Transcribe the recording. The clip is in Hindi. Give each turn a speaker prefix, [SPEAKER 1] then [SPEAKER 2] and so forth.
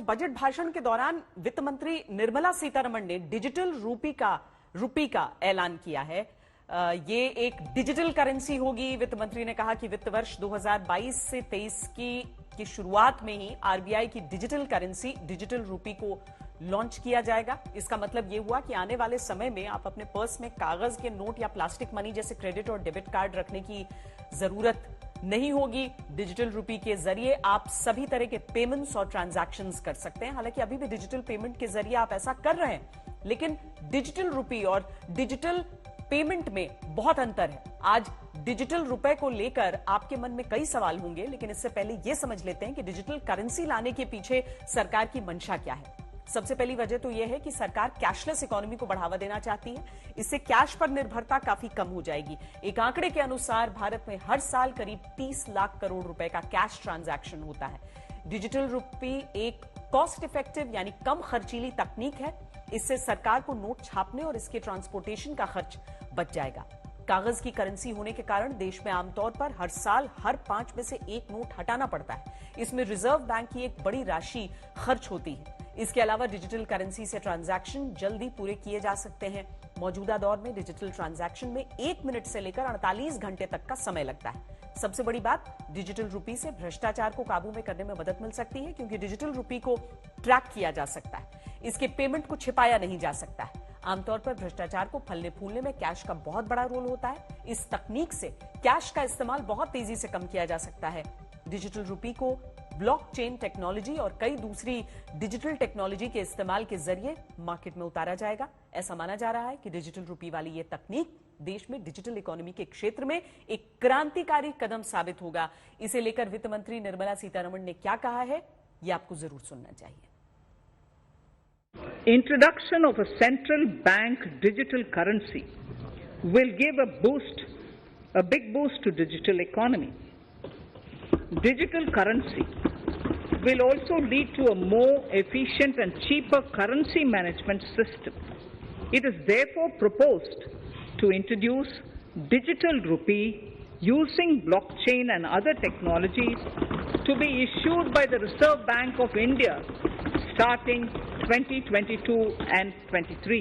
[SPEAKER 1] बजट भाषण के दौरान वित्त मंत्री निर्मला सीतारमण ने डिजिटल रुपी का ऐलान किया है। ये एक डिजिटल करेंसी होगी। वित्त मंत्री ने कहा कि वित्त वर्ष 2022 से 23 की शुरुआत में ही आरबीआई की डिजिटल करेंसी डिजिटल रुपी को लॉन्च किया जाएगा। इसका मतलब यह हुआ कि आने वाले समय में आप अपने पर्स में कागज के नोट या प्लास्टिक मनी जैसे क्रेडिट और डेबिट कार्ड रखने की जरूरत नहीं होगी। डिजिटल रुपी के जरिए आप सभी तरह के पेमेंट्स और ट्रांजैक्शंस कर सकते हैं। हालांकि अभी भी डिजिटल पेमेंट के जरिए आप ऐसा कर रहे हैं, लेकिन डिजिटल रुपी और डिजिटल पेमेंट में बहुत अंतर है। आज डिजिटल रुपए को लेकर आपके मन में कई सवाल होंगे, लेकिन इससे पहले यह समझ लेते हैं कि डिजिटल करेंसी लाने के पीछे सरकार की मंशा क्या है। सबसे पहली वजह तो यह है कि सरकार कैशलेस इकोनॉमी को बढ़ावा देना चाहती है। इससे कैश पर निर्भरता काफी कम हो जाएगी। एक आंकड़े के अनुसार भारत में हर साल करीब 30 लाख करोड़ रुपए का कैश ट्रांजैक्शन होता है। डिजिटल रुपी एक कॉस्ट इफेक्टिव यानी कम खर्चीली तकनीक है। इससे सरकार को नोट छापने और इसके ट्रांसपोर्टेशन का खर्च बच जाएगा। कागज की करेंसी होने के कारण देश में आमतौर पर हर साल हर 5 में से एक नोट हटाना पड़ता है। इसमें रिजर्व बैंक की एक बड़ी राशि खर्च होती है। इसके अलावा डिजिटल करेंसी से ट्रांजैक्शन जल्दी पूरे किए जा सकते हैं। मौजूदा दौर में डिजिटल ट्रांजैक्शन में 1 मिनट से लेकर 48 घंटे तक का समय लगता है। सबसे बड़ी बात, डिजिटल रुपी से भ्रष्टाचार को काबू में करने में मदद मिल सकती है, क्योंकि डिजिटल रुपी को ट्रैक किया जा सकता है। इसके पेमेंट को छिपाया नहीं जा सकता है। आमतौर पर भ्रष्टाचार को फलने फूलने में कैश का बहुत बड़ा रोल होता है। इस तकनीक से कैश का इस्तेमाल बहुत तेजी से कम किया जा सकता है। डिजिटल रुपी को ब्लॉकचेन टेक्नोलॉजी और कई दूसरी डिजिटल टेक्नोलॉजी के इस्तेमाल के जरिए मार्केट में उतारा जाएगा। ऐसा माना जा रहा है कि डिजिटल रुपी वाली ये तकनीक देश में डिजिटल इकोनॉमी के क्षेत्र में एक क्रांतिकारी कदम साबित होगा। इसे लेकर वित्त मंत्री निर्मला सीतारमण ने क्या कहा है, ये आपको जरूर सुनना चाहिए।
[SPEAKER 2] Introduction of a central bank digital currency will give a big boost to digital economy. Digital currency will also lead to a more efficient and cheaper currency management system. It is therefore proposed to introduce digital rupee using blockchain and other technologies to be issued by the Reserve Bank of India starting 2022 and 23.